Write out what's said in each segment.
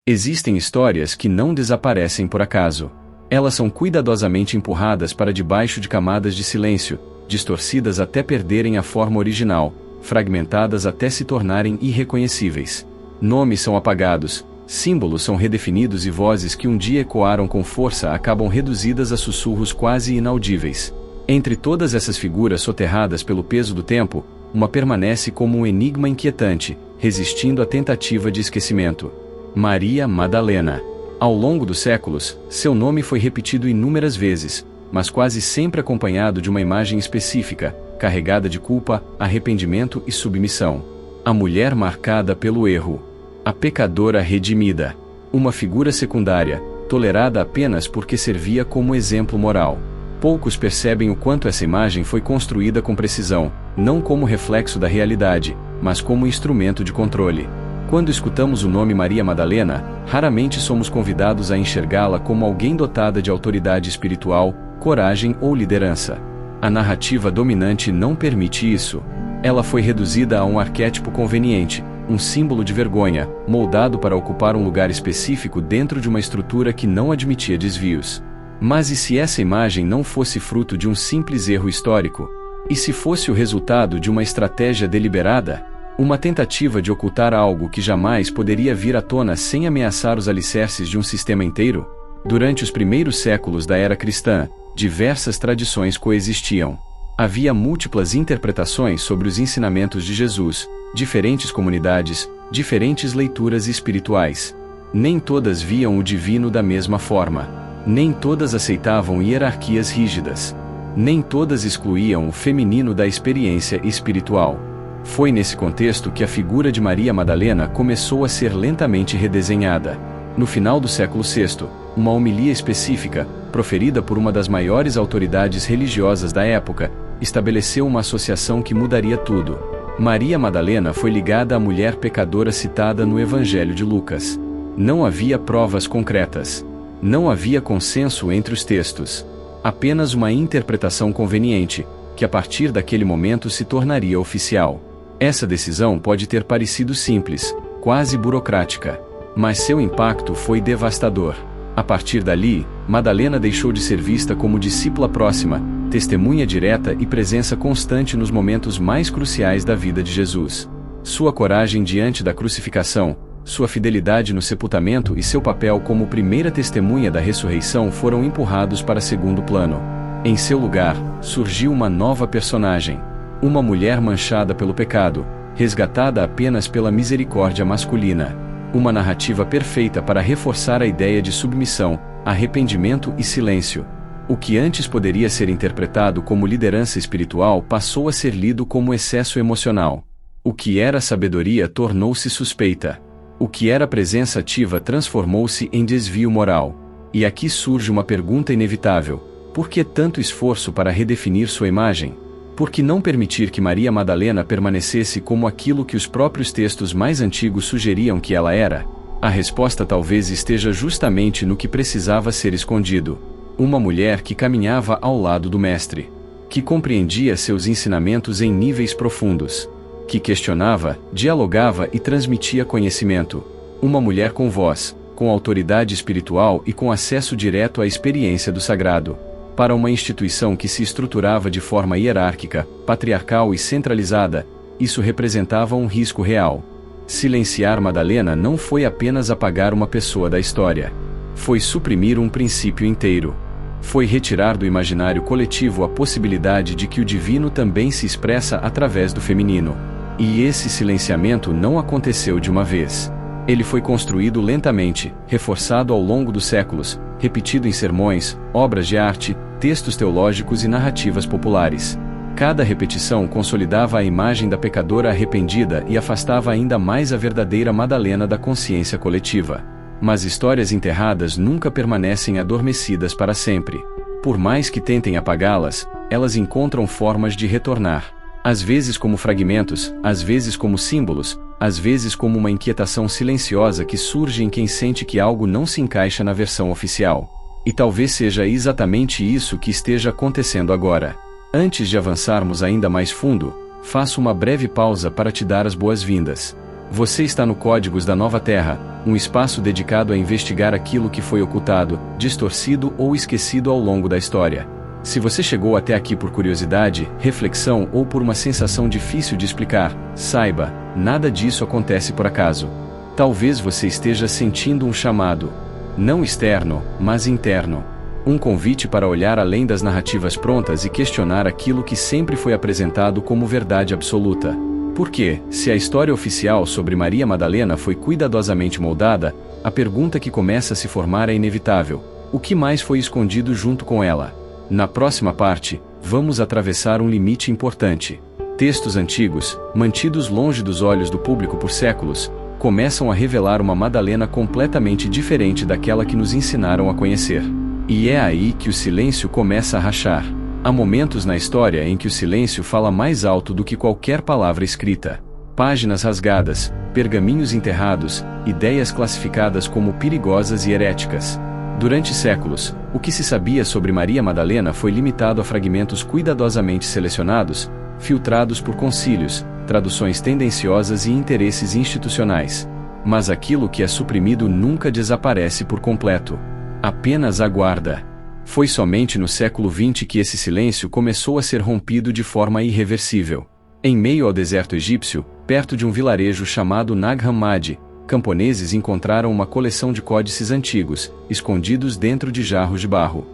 Existem histórias que não desaparecem por acaso. Elas são cuidadosamente empurradas para debaixo de camadas de silêncio, distorcidas até perderem a forma original, fragmentadas até se tornarem irreconhecíveis. Nomes são apagados, símbolos são redefinidos e vozes que um dia ecoaram com força acabam reduzidas a sussurros quase inaudíveis. Entre todas essas figuras soterradas pelo peso do tempo, uma permanece como um enigma inquietante, resistindo à tentativa de esquecimento. Maria Madalena. Ao longo dos séculos, seu nome foi repetido inúmeras vezes, mas quase sempre acompanhado de uma imagem específica, carregada de culpa, arrependimento e submissão. A mulher marcada pelo erro. A pecadora redimida. Uma figura secundária, tolerada apenas porque servia como exemplo moral. Poucos percebem o quanto essa imagem foi construída com precisão, não como reflexo da realidade, mas como instrumento de controle. Quando escutamos o nome Maria Madalena, raramente somos convidados a enxergá-la como alguém dotada de autoridade espiritual, coragem ou liderança. A narrativa dominante não permite isso. Ela foi reduzida a um arquétipo conveniente, um símbolo de vergonha, moldado para ocupar um lugar específico dentro de uma estrutura que não admitia desvios. Mas e se essa imagem não fosse fruto de um simples erro histórico? E se fosse o resultado de uma estratégia deliberada? Uma tentativa de ocultar algo que jamais poderia vir à tona sem ameaçar os alicerces de um sistema inteiro? Durante os primeiros séculos da era cristã, diversas tradições coexistiam. Havia múltiplas interpretações sobre os ensinamentos de Jesus, diferentes comunidades, diferentes leituras espirituais. Nem todas viam o divino da mesma forma. Nem todas aceitavam hierarquias rígidas. Nem todas excluíam o feminino da experiência espiritual. Foi nesse contexto que a figura de Maria Madalena começou a ser lentamente redesenhada. No final do século VI, uma homilia específica, proferida por uma das maiores autoridades religiosas da época, estabeleceu uma associação que mudaria tudo. Maria Madalena foi ligada à mulher pecadora citada no Evangelho de Lucas. Não havia provas concretas. Não havia consenso entre os textos. Apenas uma interpretação conveniente, que a partir daquele momento se tornaria oficial. Essa decisão pode ter parecido simples, quase burocrática, mas seu impacto foi devastador. A partir dali, Madalena deixou de ser vista como discípula próxima, testemunha direta e presença constante nos momentos mais cruciais da vida de Jesus. Sua coragem diante da crucificação, sua fidelidade no sepultamento e seu papel como primeira testemunha da ressurreição foram empurrados para segundo plano. Em seu lugar, surgiu uma nova personagem. Uma mulher manchada pelo pecado, resgatada apenas pela misericórdia masculina. Uma narrativa perfeita para reforçar a ideia de submissão, arrependimento e silêncio. O que antes poderia ser interpretado como liderança espiritual passou a ser lido como excesso emocional. O que era sabedoria tornou-se suspeita. O que era presença ativa transformou-se em desvio moral. E aqui surge uma pergunta inevitável: por que tanto esforço para redefinir sua imagem? Por que não permitir que Maria Madalena permanecesse como aquilo que os próprios textos mais antigos sugeriam que ela era? A resposta talvez esteja justamente no que precisava ser escondido. Uma mulher que caminhava ao lado do Mestre. Que compreendia seus ensinamentos em níveis profundos. Que questionava, dialogava e transmitia conhecimento. Uma mulher com voz, com autoridade espiritual e com acesso direto à experiência do sagrado. Para uma instituição que se estruturava de forma hierárquica, patriarcal e centralizada, isso representava um risco real. Silenciar Madalena não foi apenas apagar uma pessoa da história. Foi suprimir um princípio inteiro. Foi retirar do imaginário coletivo a possibilidade de que o divino também se expressa através do feminino. E esse silenciamento não aconteceu de uma vez. Ele foi construído lentamente, reforçado ao longo dos séculos, repetido em sermões, obras de arte, textos teológicos e narrativas populares. Cada repetição consolidava a imagem da pecadora arrependida e afastava ainda mais a verdadeira Madalena da consciência coletiva. Mas histórias enterradas nunca permanecem adormecidas para sempre. Por mais que tentem apagá-las, elas encontram formas de retornar. Às vezes como fragmentos, às vezes como símbolos, às vezes como uma inquietação silenciosa que surge em quem sente que algo não se encaixa na versão oficial. E talvez seja exatamente isso que esteja acontecendo agora. Antes de avançarmos ainda mais fundo, faço uma breve pausa para te dar as boas-vindas. Você está no Códigos da Nova Terra, um espaço dedicado a investigar aquilo que foi ocultado, distorcido ou esquecido ao longo da história. Se você chegou até aqui por curiosidade, reflexão ou por uma sensação difícil de explicar, saiba, nada disso acontece por acaso. Talvez você esteja sentindo um chamado, não externo, mas interno. Um convite para olhar além das narrativas prontas e questionar aquilo que sempre foi apresentado como verdade absoluta. Porque, se a história oficial sobre Maria Madalena foi cuidadosamente moldada, a pergunta que começa a se formar é inevitável: o que mais foi escondido junto com ela? Na próxima parte, vamos atravessar um limite importante. Textos antigos, mantidos longe dos olhos do público por séculos, começam a revelar uma Madalena completamente diferente daquela que nos ensinaram a conhecer. E é aí que o silêncio começa a rachar. Há momentos na história em que o silêncio fala mais alto do que qualquer palavra escrita. Páginas rasgadas, pergaminhos enterrados, ideias classificadas como perigosas e heréticas. Durante séculos, o que se sabia sobre Maria Madalena foi limitado a fragmentos cuidadosamente selecionados, filtrados por concílios, traduções tendenciosas e interesses institucionais. Mas aquilo que é suprimido nunca desaparece por completo. Apenas aguarda. Foi somente no século XX que esse silêncio começou a ser rompido de forma irreversível. Em meio ao deserto egípcio, perto de um vilarejo chamado Nag Hammadi, camponeses encontraram uma coleção de códices antigos, escondidos dentro de jarros de barro.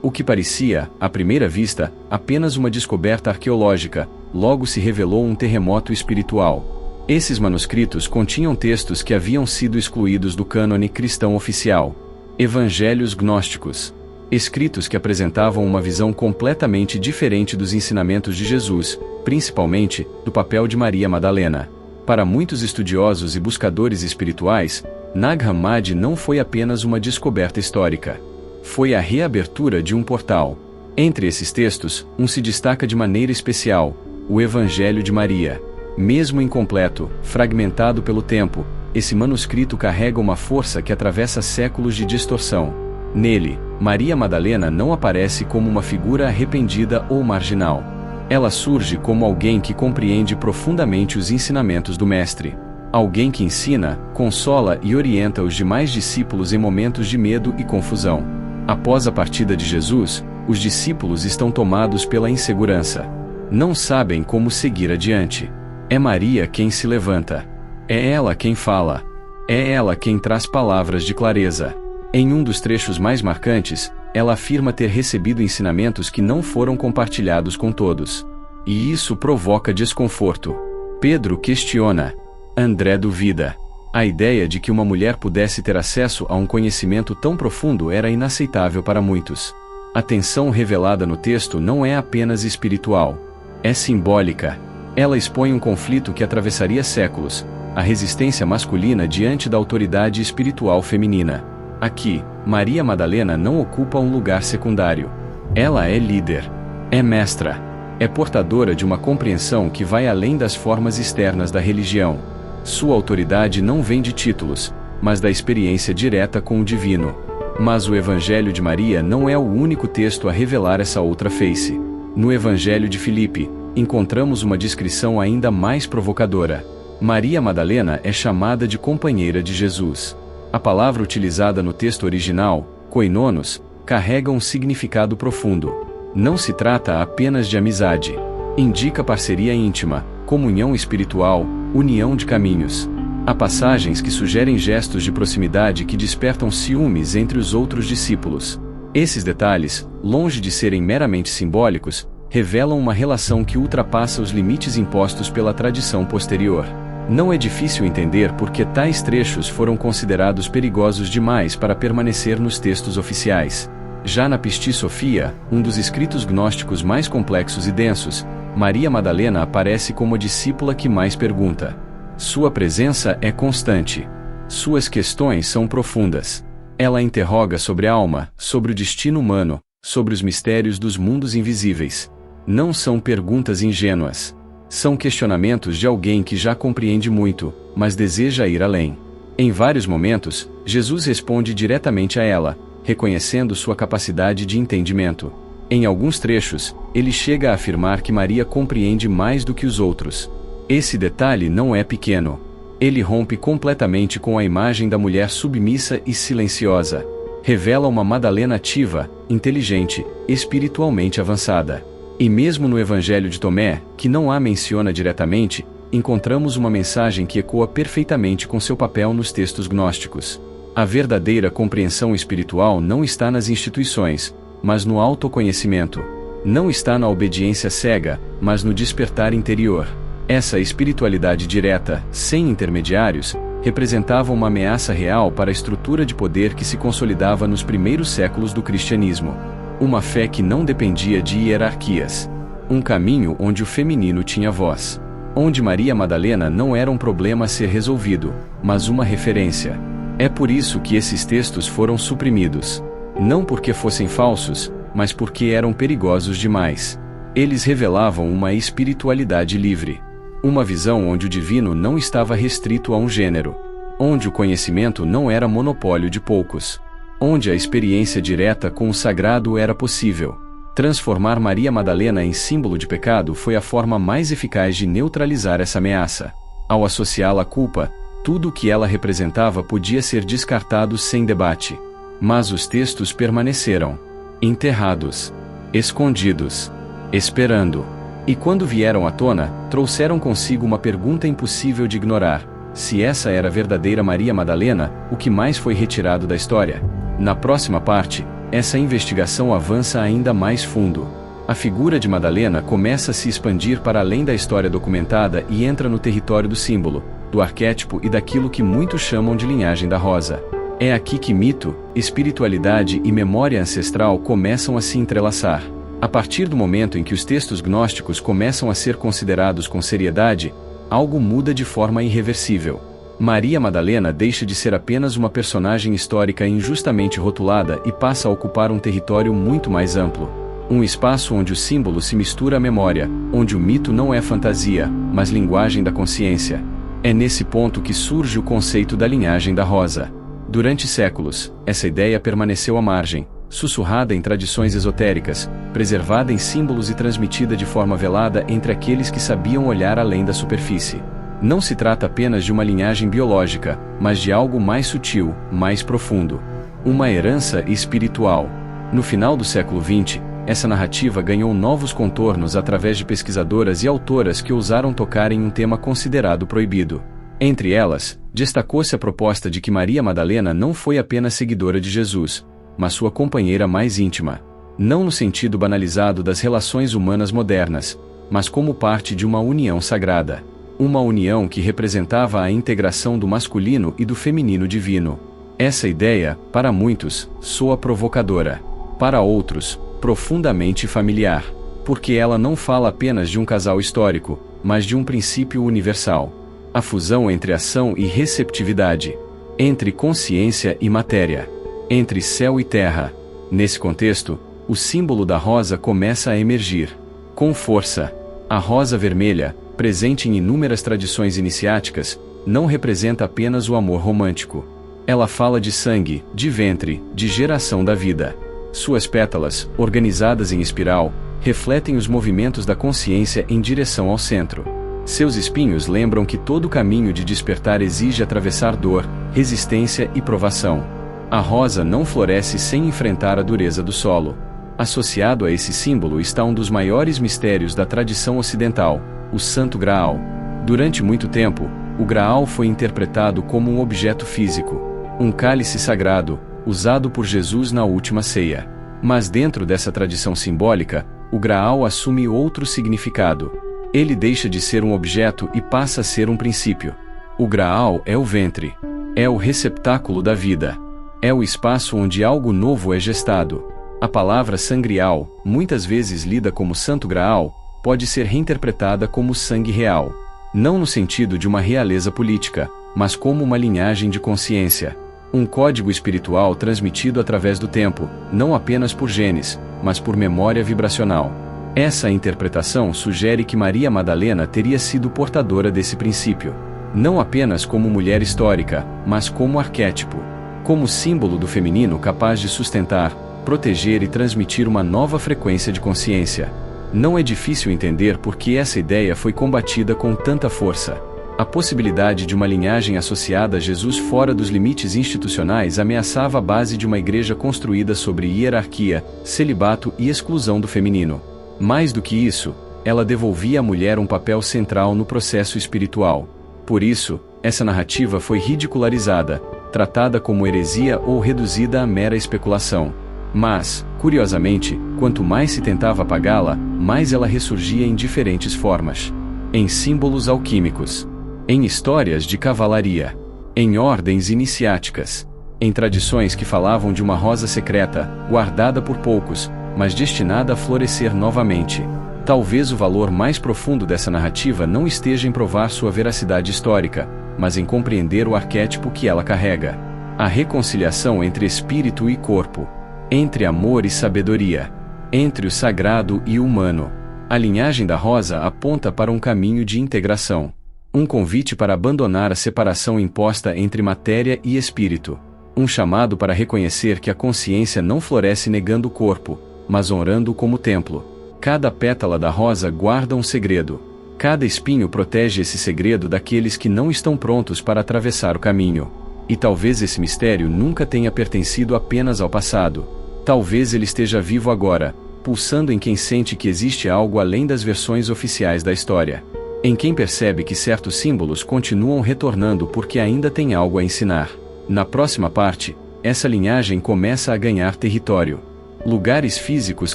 O que parecia, à primeira vista, apenas uma descoberta arqueológica, logo se revelou um terremoto espiritual. Esses manuscritos continham textos que haviam sido excluídos do cânone cristão oficial. Evangelhos gnósticos. Escritos que apresentavam uma visão completamente diferente dos ensinamentos de Jesus, principalmente, do papel de Maria Madalena. Para muitos estudiosos e buscadores espirituais, Nag Hammadi não foi apenas uma descoberta histórica. Foi a reabertura de um portal. Entre esses textos, um se destaca de maneira especial: o Evangelho de Maria. Mesmo incompleto, fragmentado pelo tempo, esse manuscrito carrega uma força que atravessa séculos de distorção. Nele, Maria Madalena não aparece como uma figura arrependida ou marginal. Ela surge como alguém que compreende profundamente os ensinamentos do Mestre. Alguém que ensina, consola e orienta os demais discípulos em momentos de medo e confusão. Após a partida de Jesus, os discípulos estão tomados pela insegurança. Não sabem como seguir adiante. É Maria quem se levanta. É ela quem fala. É ela quem traz palavras de clareza. Em um dos trechos mais marcantes, ela afirma ter recebido ensinamentos que não foram compartilhados com todos. E isso provoca desconforto. Pedro questiona. André duvida. A ideia de que uma mulher pudesse ter acesso a um conhecimento tão profundo era inaceitável para muitos. A tensão revelada no texto não é apenas espiritual. É simbólica. Ela expõe um conflito que atravessaria séculos: a resistência masculina diante da autoridade espiritual feminina. Aqui, Maria Madalena não ocupa um lugar secundário. Ela é líder. É mestra. É portadora de uma compreensão que vai além das formas externas da religião. Sua autoridade não vem de títulos, mas da experiência direta com o divino. Mas o Evangelho de Maria não é o único texto a revelar essa outra face. No Evangelho de Filipe, encontramos uma descrição ainda mais provocadora. Maria Madalena é chamada de companheira de Jesus. A palavra utilizada no texto original, koinonos, carrega um significado profundo. Não se trata apenas de amizade. Indica parceria íntima, comunhão espiritual, união de caminhos. Há passagens que sugerem gestos de proximidade que despertam ciúmes entre os outros discípulos. Esses detalhes, longe de serem meramente simbólicos, revelam uma relação que ultrapassa os limites impostos pela tradição posterior. Não é difícil entender por que tais trechos foram considerados perigosos demais para permanecer nos textos oficiais. Já na Pistis Sophia, um dos escritos gnósticos mais complexos e densos, Maria Madalena aparece como a discípula que mais pergunta. Sua presença é constante. Suas questões são profundas. Ela interroga sobre a alma, sobre o destino humano, sobre os mistérios dos mundos invisíveis. Não são perguntas ingênuas. São questionamentos de alguém que já compreende muito, mas deseja ir além. Em vários momentos, Jesus responde diretamente a ela, reconhecendo sua capacidade de entendimento. Em alguns trechos, ele chega a afirmar que Maria compreende mais do que os outros. Esse detalhe não é pequeno. Ele rompe completamente com a imagem da mulher submissa e silenciosa. Revela uma Madalena ativa, inteligente, espiritualmente avançada. E mesmo no Evangelho de Tomé, que não a menciona diretamente, encontramos uma mensagem que ecoa perfeitamente com seu papel nos textos gnósticos. A verdadeira compreensão espiritual não está nas instituições, mas no autoconhecimento. Não está na obediência cega, mas no despertar interior. Essa espiritualidade direta, sem intermediários, representava uma ameaça real para a estrutura de poder que se consolidava nos primeiros séculos do cristianismo. Uma fé que não dependia de hierarquias. Um caminho onde o feminino tinha voz. Onde Maria Madalena não era um problema a ser resolvido, mas uma referência. É por isso que esses textos foram suprimidos. Não porque fossem falsos, mas porque eram perigosos demais. Eles revelavam uma espiritualidade livre. Uma visão onde o divino não estava restrito a um gênero. Onde o conhecimento não era monopólio de poucos. Onde a experiência direta com o sagrado era possível. Transformar Maria Madalena em símbolo de pecado foi a forma mais eficaz de neutralizar essa ameaça. Ao associá-la à culpa, tudo o que ela representava podia ser descartado sem debate. Mas os textos permaneceram enterrados, escondidos, esperando. E quando vieram à tona, trouxeram consigo uma pergunta impossível de ignorar: se essa era a verdadeira Maria Madalena, o que mais foi retirado da história? Na próxima parte, essa investigação avança ainda mais fundo. A figura de Madalena começa a se expandir para além da história documentada e entra no território do símbolo, do arquétipo e daquilo que muitos chamam de linhagem da rosa. É aqui que mito, espiritualidade e memória ancestral começam a se entrelaçar. A partir do momento em que os textos gnósticos começam a ser considerados com seriedade, algo muda de forma irreversível. Maria Madalena deixa de ser apenas uma personagem histórica injustamente rotulada e passa a ocupar um território muito mais amplo. Um espaço onde o símbolo se mistura à memória, onde o mito não é fantasia, mas linguagem da consciência. É nesse ponto que surge o conceito da linhagem da rosa. Durante séculos, essa ideia permaneceu à margem, sussurrada em tradições esotéricas, preservada em símbolos e transmitida de forma velada entre aqueles que sabiam olhar além da superfície. Não se trata apenas de uma linhagem biológica, mas de algo mais sutil, mais profundo. Uma herança espiritual. No final do século XX, essa narrativa ganhou novos contornos através de pesquisadoras e autoras que ousaram tocar em um tema considerado proibido. Entre elas, destacou-se a proposta de que Maria Madalena não foi apenas seguidora de Jesus, mas sua companheira mais íntima. Não no sentido banalizado das relações humanas modernas, mas como parte de uma união sagrada. Uma união que representava a integração do masculino e do feminino divino. Essa ideia, para muitos, soa provocadora. Para outros, profundamente familiar. Porque ela não fala apenas de um casal histórico, mas de um princípio universal. A fusão entre ação e receptividade. Entre consciência e matéria. Entre céu e terra. Nesse contexto, o símbolo da rosa começa a emergir. Com força. A rosa vermelha, presente em inúmeras tradições iniciáticas, não representa apenas o amor romântico. Ela fala de sangue, de ventre, de geração da vida. Suas pétalas, organizadas em espiral, refletem os movimentos da consciência em direção ao centro. Seus espinhos lembram que todo caminho de despertar exige atravessar dor, resistência e provação. A rosa não floresce sem enfrentar a dureza do solo. Associado a esse símbolo está um dos maiores mistérios da tradição ocidental, o Santo Graal. Durante muito tempo, o Graal foi interpretado como um objeto físico, um cálice sagrado, usado por Jesus na última ceia. Mas dentro dessa tradição simbólica, o Graal assume outro significado. Ele deixa de ser um objeto e passa a ser um princípio. O Graal é o ventre. É o receptáculo da vida. É o espaço onde algo novo é gestado. A palavra sangrial, muitas vezes lida como Santo Graal, pode ser reinterpretada como sangue real. Não no sentido de uma realeza política, mas como uma linhagem de consciência. Um código espiritual transmitido através do tempo, não apenas por genes, mas por memória vibracional. Essa interpretação sugere que Maria Madalena teria sido portadora desse princípio. Não apenas como mulher histórica, mas como arquétipo. Como símbolo do feminino capaz de sustentar, proteger e transmitir uma nova frequência de consciência. Não é difícil entender por que essa ideia foi combatida com tanta força. A possibilidade de uma linhagem associada a Jesus fora dos limites institucionais ameaçava a base de uma igreja construída sobre hierarquia, celibato e exclusão do feminino. Mais do que isso, ela devolvia à mulher um papel central no processo espiritual. Por isso, essa narrativa foi ridicularizada, tratada como heresia ou reduzida a mera especulação. Mas, curiosamente, quanto mais se tentava apagá-la, mais ela ressurgia em diferentes formas. Em símbolos alquímicos, em histórias de cavalaria, em ordens iniciáticas, em tradições que falavam de uma rosa secreta, guardada por poucos, mas destinada a florescer novamente. Talvez o valor mais profundo dessa narrativa não esteja em provar sua veracidade histórica, mas em compreender o arquétipo que ela carrega. A reconciliação entre espírito e corpo, entre amor e sabedoria, entre o sagrado e o humano. A linhagem da rosa aponta para um caminho de integração. Um convite para abandonar a separação imposta entre matéria e espírito. Um chamado para reconhecer que a consciência não floresce negando o corpo, mas honrando-o como templo. Cada pétala da rosa guarda um segredo. Cada espinho protege esse segredo daqueles que não estão prontos para atravessar o caminho. E talvez esse mistério nunca tenha pertencido apenas ao passado. Talvez ele esteja vivo agora, pulsando em quem sente que existe algo além das versões oficiais da história. Em quem percebe que certos símbolos continuam retornando porque ainda tem algo a ensinar. Na próxima parte, essa linhagem começa a ganhar território. Lugares físicos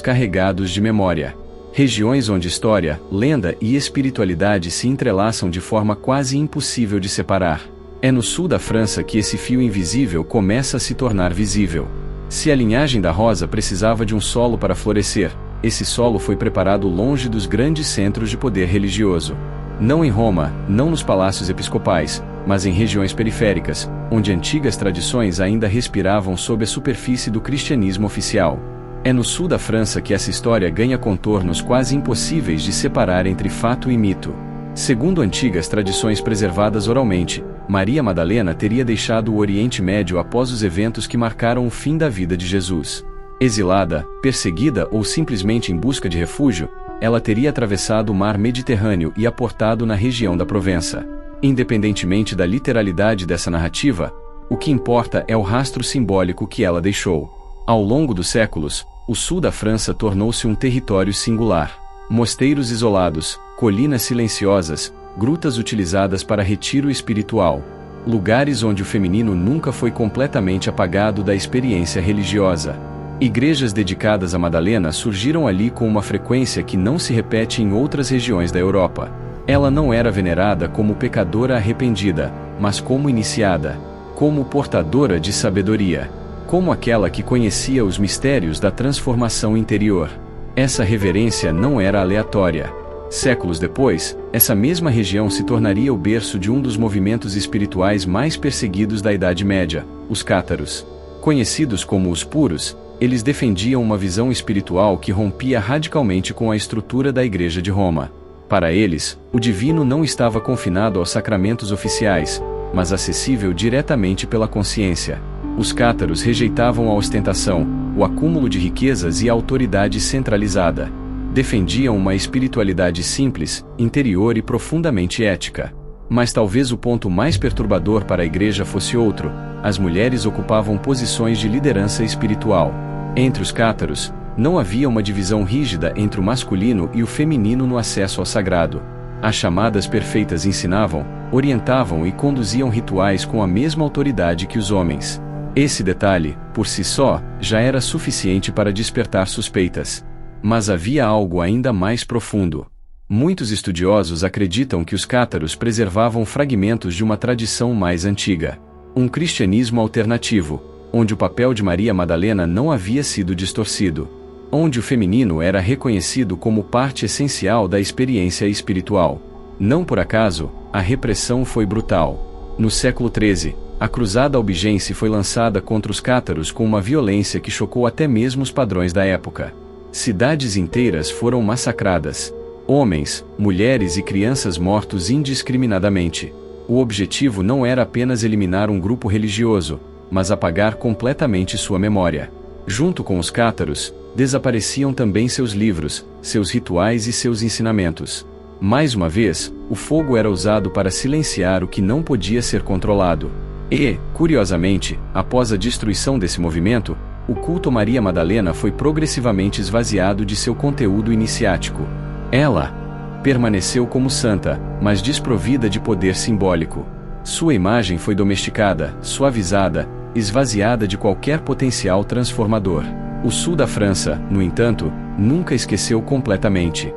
carregados de memória. Regiões onde história, lenda e espiritualidade se entrelaçam de forma quase impossível de separar. É no sul da França que esse fio invisível começa a se tornar visível. Se a linhagem da rosa precisava de um solo para florescer, esse solo foi preparado longe dos grandes centros de poder religioso. Não em Roma, não nos palácios episcopais, mas em regiões periféricas, onde antigas tradições ainda respiravam sob a superfície do cristianismo oficial. É no sul da França que essa história ganha contornos quase impossíveis de separar entre fato e mito. Segundo antigas tradições preservadas oralmente, Maria Madalena teria deixado o Oriente Médio após os eventos que marcaram o fim da vida de Jesus. Exilada, perseguida ou simplesmente em busca de refúgio, ela teria atravessado o mar Mediterrâneo e aportado na região da Provença. Independentemente da literalidade dessa narrativa, o que importa é o rastro simbólico que ela deixou. Ao longo dos séculos, o sul da França tornou-se um território singular. Mosteiros isolados, colinas silenciosas, grutas utilizadas para retiro espiritual. Lugares onde o feminino nunca foi completamente apagado da experiência religiosa. Igrejas dedicadas a Madalena surgiram ali com uma frequência que não se repete em outras regiões da Europa. Ela não era venerada como pecadora arrependida, mas como iniciada, como portadora de sabedoria, como aquela que conhecia os mistérios da transformação interior. Essa reverência não era aleatória. Séculos depois, essa mesma região se tornaria o berço de um dos movimentos espirituais mais perseguidos da Idade Média, os cátaros. Conhecidos como os puros, eles defendiam uma visão espiritual que rompia radicalmente com a estrutura da Igreja de Roma. Para eles, o divino não estava confinado aos sacramentos oficiais, mas acessível diretamente pela consciência. Os cátaros rejeitavam a ostentação, o acúmulo de riquezas e a autoridade centralizada. Defendiam uma espiritualidade simples, interior e profundamente ética. Mas talvez o ponto mais perturbador para a Igreja fosse outro: as mulheres ocupavam posições de liderança espiritual. Entre os cátaros, não havia uma divisão rígida entre o masculino e o feminino no acesso ao sagrado. As chamadas perfeitas ensinavam, orientavam e conduziam rituais com a mesma autoridade que os homens. Esse detalhe, por si só, já era suficiente para despertar suspeitas. Mas havia algo ainda mais profundo. Muitos estudiosos acreditam que os cátaros preservavam fragmentos de uma tradição mais antiga. Um cristianismo alternativo, onde o papel de Maria Madalena não havia sido distorcido. Onde o feminino era reconhecido como parte essencial da experiência espiritual. Não por acaso, a repressão foi brutal. No século XIII, a Cruzada Albigense foi lançada contra os cátaros com uma violência que chocou até mesmo os padrões da época. Cidades inteiras foram massacradas. Homens, mulheres e crianças mortos indiscriminadamente. O objetivo não era apenas eliminar um grupo religioso, mas apagar completamente sua memória. Junto com os cátaros, desapareciam também seus livros, seus rituais e seus ensinamentos. Mais uma vez, o fogo era usado para silenciar o que não podia ser controlado. E, curiosamente, após a destruição desse movimento, o culto a Maria Madalena foi progressivamente esvaziado de seu conteúdo iniciático. Ela permaneceu como santa, mas desprovida de poder simbólico. Sua imagem foi domesticada, suavizada, esvaziada de qualquer potencial transformador. O sul da França, no entanto, nunca esqueceu completamente.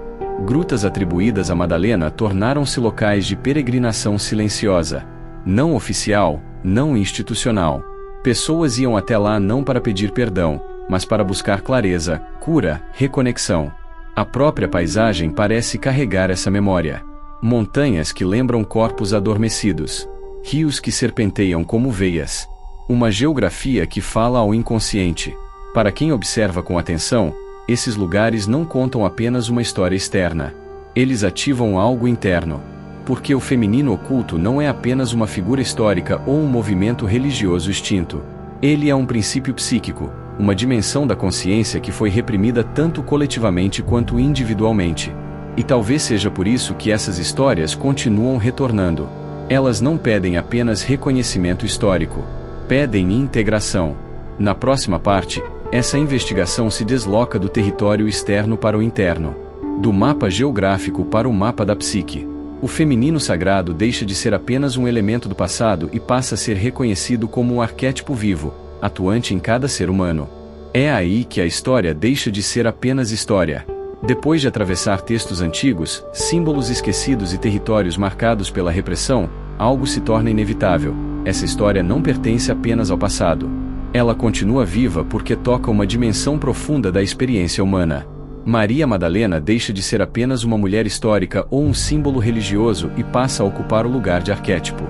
Grutas atribuídas a Madalena tornaram-se locais de peregrinação silenciosa. Não oficial, não institucional. Pessoas iam até lá não para pedir perdão, mas para buscar clareza, cura, reconexão. A própria paisagem parece carregar essa memória. Montanhas que lembram corpos adormecidos. Rios que serpenteiam como veias. Uma geografia que fala ao inconsciente. Para quem observa com atenção, esses lugares não contam apenas uma história externa. Eles ativam algo interno. Porque o feminino oculto não é apenas uma figura histórica ou um movimento religioso extinto. Ele é um princípio psíquico, uma dimensão da consciência que foi reprimida tanto coletivamente quanto individualmente. E talvez seja por isso que essas histórias continuam retornando. Elas não pedem apenas reconhecimento histórico. Pedem integração. Na próxima parte, essa investigação se desloca do território externo para o interno. Do mapa geográfico para o mapa da psique. O feminino sagrado deixa de ser apenas um elemento do passado e passa a ser reconhecido como um arquétipo vivo, atuante em cada ser humano. É aí que a história deixa de ser apenas história. Depois de atravessar textos antigos, símbolos esquecidos e territórios marcados pela repressão, algo se torna inevitável. Essa história não pertence apenas ao passado. Ela continua viva porque toca uma dimensão profunda da experiência humana. Maria Madalena deixa de ser apenas uma mulher histórica ou um símbolo religioso e passa a ocupar o lugar de arquétipo.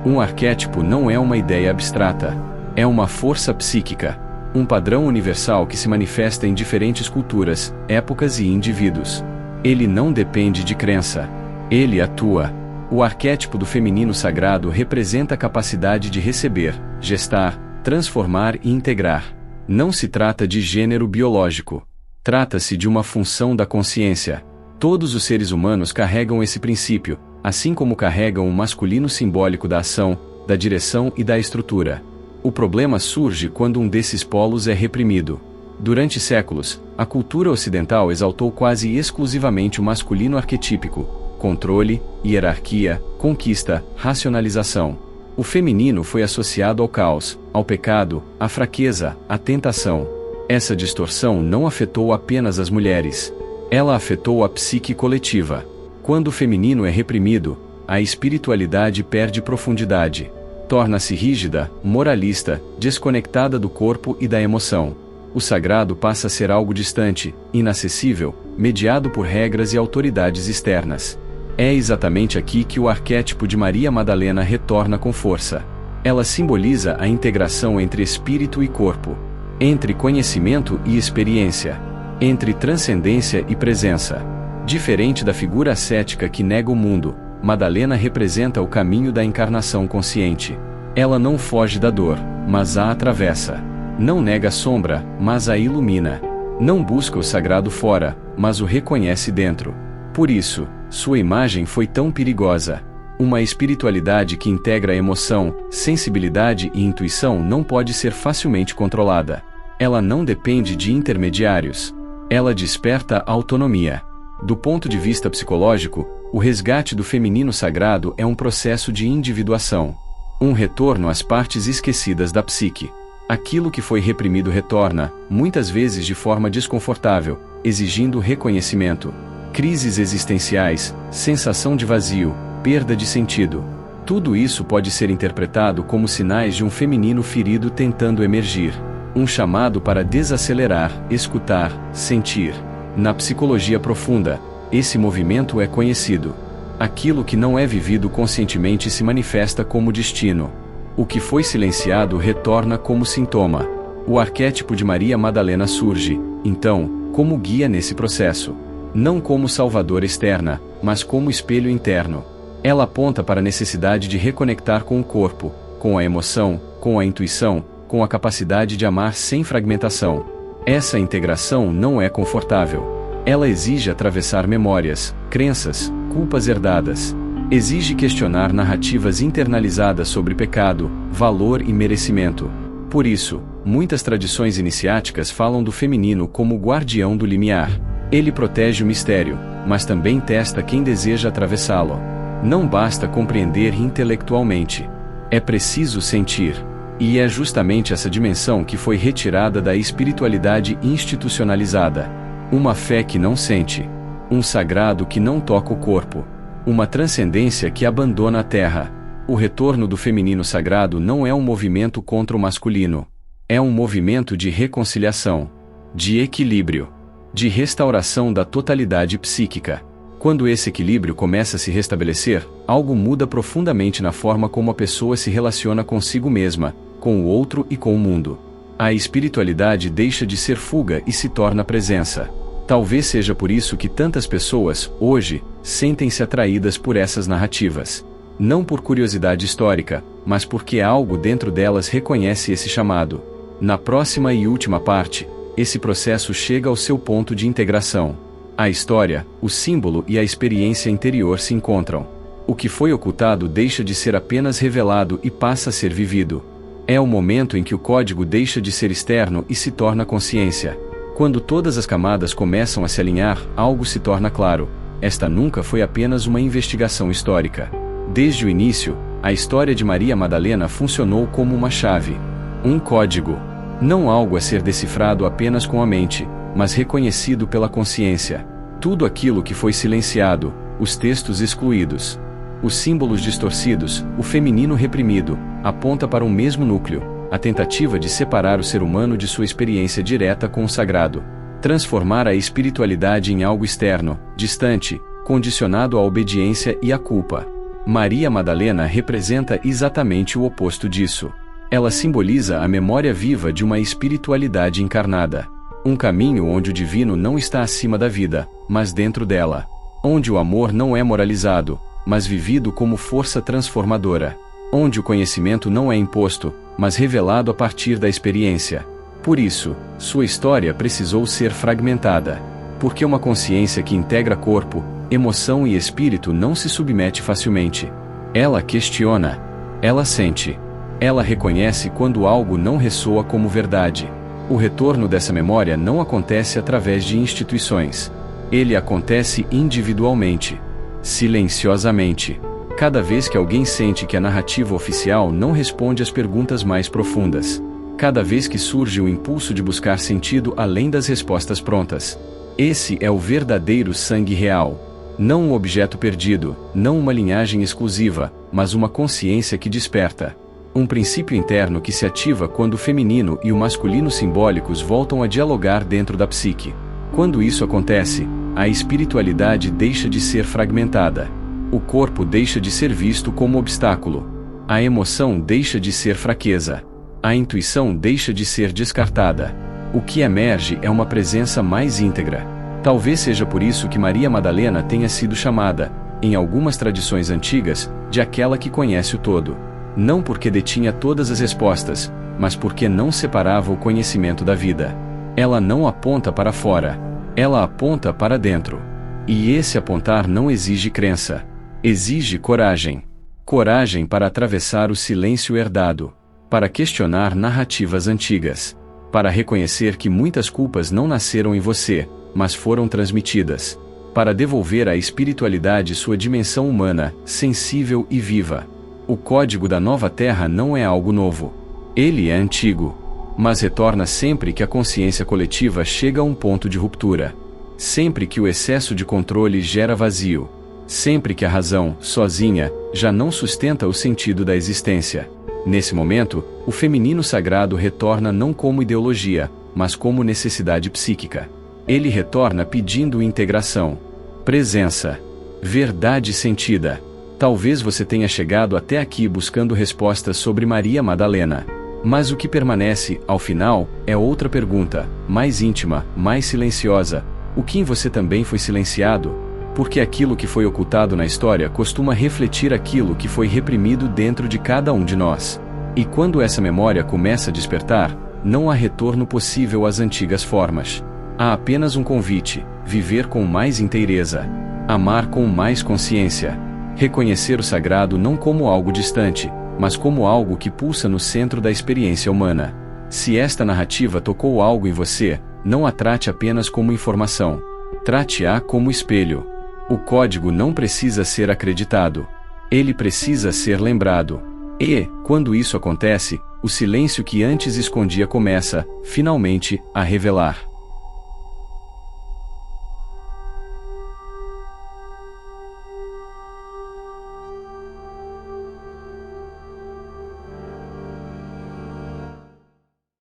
Um arquétipo não é uma ideia abstrata. É uma força psíquica. Um padrão universal que se manifesta em diferentes culturas, épocas e indivíduos. Ele não depende de crença. Ele atua. O arquétipo do feminino sagrado representa a capacidade de receber, gestar, transformar e integrar. Não se trata de gênero biológico. Trata-se de uma função da consciência. Todos os seres humanos carregam esse princípio, assim como carregam o masculino simbólico da ação, da direção e da estrutura. O problema surge quando um desses polos é reprimido. Durante séculos, a cultura ocidental exaltou quase exclusivamente o masculino arquetípico: controle, hierarquia, conquista, racionalização. O feminino foi associado ao caos, ao pecado, à fraqueza, à tentação. Essa distorção não afetou apenas as mulheres. Ela afetou a psique coletiva. Quando o feminino é reprimido, a espiritualidade perde profundidade. Torna-se rígida, moralista, desconectada do corpo e da emoção. O sagrado passa a ser algo distante, inacessível, mediado por regras e autoridades externas. É exatamente aqui que o arquétipo de Maria Madalena retorna com força. Ela simboliza a integração entre espírito e corpo. Entre conhecimento e experiência. Entre transcendência e presença. Diferente da figura ascética que nega o mundo, Madalena representa o caminho da encarnação consciente. Ela não foge da dor, mas a atravessa. Não nega a sombra, mas a ilumina. Não busca o sagrado fora, mas o reconhece dentro. Por isso, sua imagem foi tão perigosa. Uma espiritualidade que integra emoção, sensibilidade e intuição não pode ser facilmente controlada. Ela não depende de intermediários. Ela desperta autonomia. Do ponto de vista psicológico, o resgate do feminino sagrado é um processo de individuação. Um retorno às partes esquecidas da psique. Aquilo que foi reprimido retorna, muitas vezes de forma desconfortável, exigindo reconhecimento. Crises existenciais, sensação de vazio, perda de sentido. Tudo isso pode ser interpretado como sinais de um feminino ferido tentando emergir. Um chamado para desacelerar, escutar, sentir. Na psicologia profunda, esse movimento é conhecido. Aquilo que não é vivido conscientemente se manifesta como destino. O que foi silenciado retorna como sintoma. O arquétipo de Maria Madalena surge, então, como guia nesse processo. Não como salvadora externa, mas como espelho interno. Ela aponta para a necessidade de reconectar com o corpo, com a emoção, com a intuição, com a capacidade de amar sem fragmentação. Essa integração não é confortável. Ela exige atravessar memórias, crenças, culpas herdadas. Exige questionar narrativas internalizadas sobre pecado, valor e merecimento. Por isso, muitas tradições iniciáticas falam do feminino como o guardião do limiar. Ele protege o mistério, mas também testa quem deseja atravessá-lo. Não basta compreender intelectualmente. É preciso sentir. E é justamente essa dimensão que foi retirada da espiritualidade institucionalizada. Uma fé que não sente. Um sagrado que não toca o corpo. Uma transcendência que abandona a terra. O retorno do feminino sagrado não é um movimento contra o masculino. É um movimento de reconciliação, de equilíbrio, de restauração da totalidade psíquica. Quando esse equilíbrio começa a se restabelecer, algo muda profundamente na forma como a pessoa se relaciona consigo mesma, com o outro e com o mundo. A espiritualidade deixa de ser fuga e se torna presença. Talvez seja por isso que tantas pessoas, hoje, sentem-se atraídas por essas narrativas. Não por curiosidade histórica, mas porque algo dentro delas reconhece esse chamado. Na próxima e última parte, esse processo chega ao seu ponto de integração. A história, o símbolo e a experiência interior se encontram. O que foi ocultado deixa de ser apenas revelado e passa a ser vivido. É o momento em que o código deixa de ser externo e se torna consciência. Quando todas as camadas começam a se alinhar, algo se torna claro. Esta nunca foi apenas uma investigação histórica. Desde o início, a história de Maria Madalena funcionou como uma chave. Um código. Não algo a ser decifrado apenas com a mente, mas reconhecido pela consciência. Tudo aquilo que foi silenciado, os textos excluídos, os símbolos distorcidos, o feminino reprimido, aponta para um mesmo núcleo, a tentativa de separar o ser humano de sua experiência direta com o sagrado. Transformar a espiritualidade em algo externo, distante, condicionado à obediência e à culpa. Maria Madalena representa exatamente o oposto disso. Ela simboliza a memória viva de uma espiritualidade encarnada. Um caminho onde o divino não está acima da vida, mas dentro dela. Onde o amor não é moralizado, mas vivido como força transformadora. Onde o conhecimento não é imposto, mas revelado a partir da experiência. Por isso, sua história precisou ser fragmentada. Porque uma consciência que integra corpo, emoção e espírito não se submete facilmente. Ela questiona. Ela sente. Ela reconhece quando algo não ressoa como verdade. O retorno dessa memória não acontece através de instituições. Ele acontece individualmente. Silenciosamente. Cada vez que alguém sente que a narrativa oficial não responde às perguntas mais profundas. Cada vez que surge o impulso de buscar sentido além das respostas prontas. Esse é o verdadeiro sangue real. Não um objeto perdido, não uma linhagem exclusiva, mas uma consciência que desperta. Um princípio interno que se ativa quando o feminino e o masculino simbólicos voltam a dialogar dentro da psique. Quando isso acontece, a espiritualidade deixa de ser fragmentada. O corpo deixa de ser visto como obstáculo. A emoção deixa de ser fraqueza. A intuição deixa de ser descartada. O que emerge é uma presença mais íntegra. Talvez seja por isso que Maria Madalena tenha sido chamada, em algumas tradições antigas, de aquela que conhece o todo. Não porque detinha todas as respostas, mas porque não separava o conhecimento da vida. Ela não aponta para fora. Ela aponta para dentro. E esse apontar não exige crença. Exige coragem. Coragem para atravessar o silêncio herdado. Para questionar narrativas antigas. Para reconhecer que muitas culpas não nasceram em você, mas foram transmitidas. Para devolver à espiritualidade sua dimensão humana, sensível e viva. O código da nova terra não é algo novo. Ele é antigo. Mas retorna sempre que a consciência coletiva chega a um ponto de ruptura. Sempre que o excesso de controle gera vazio. Sempre que a razão, sozinha, já não sustenta o sentido da existência. Nesse momento, o feminino sagrado retorna não como ideologia, mas como necessidade psíquica. Ele retorna pedindo integração, presença, verdade sentida. Talvez você tenha chegado até aqui buscando respostas sobre Maria Madalena. Mas o que permanece, ao final, é outra pergunta, mais íntima, mais silenciosa. O que em você também foi silenciado? Porque aquilo que foi ocultado na história costuma refletir aquilo que foi reprimido dentro de cada um de nós. E quando essa memória começa a despertar, Não há retorno possível às antigas formas. Há apenas um convite: viver com mais inteireza. Amar com mais consciência. Reconhecer o sagrado não como algo distante, mas como algo que pulsa no centro da experiência humana. Se esta narrativa tocou algo em você, não a trate apenas como informação. Trate-a como espelho. O código não precisa ser acreditado. Ele precisa ser lembrado. E, quando isso acontece, o silêncio que antes escondia começa, finalmente, a revelar.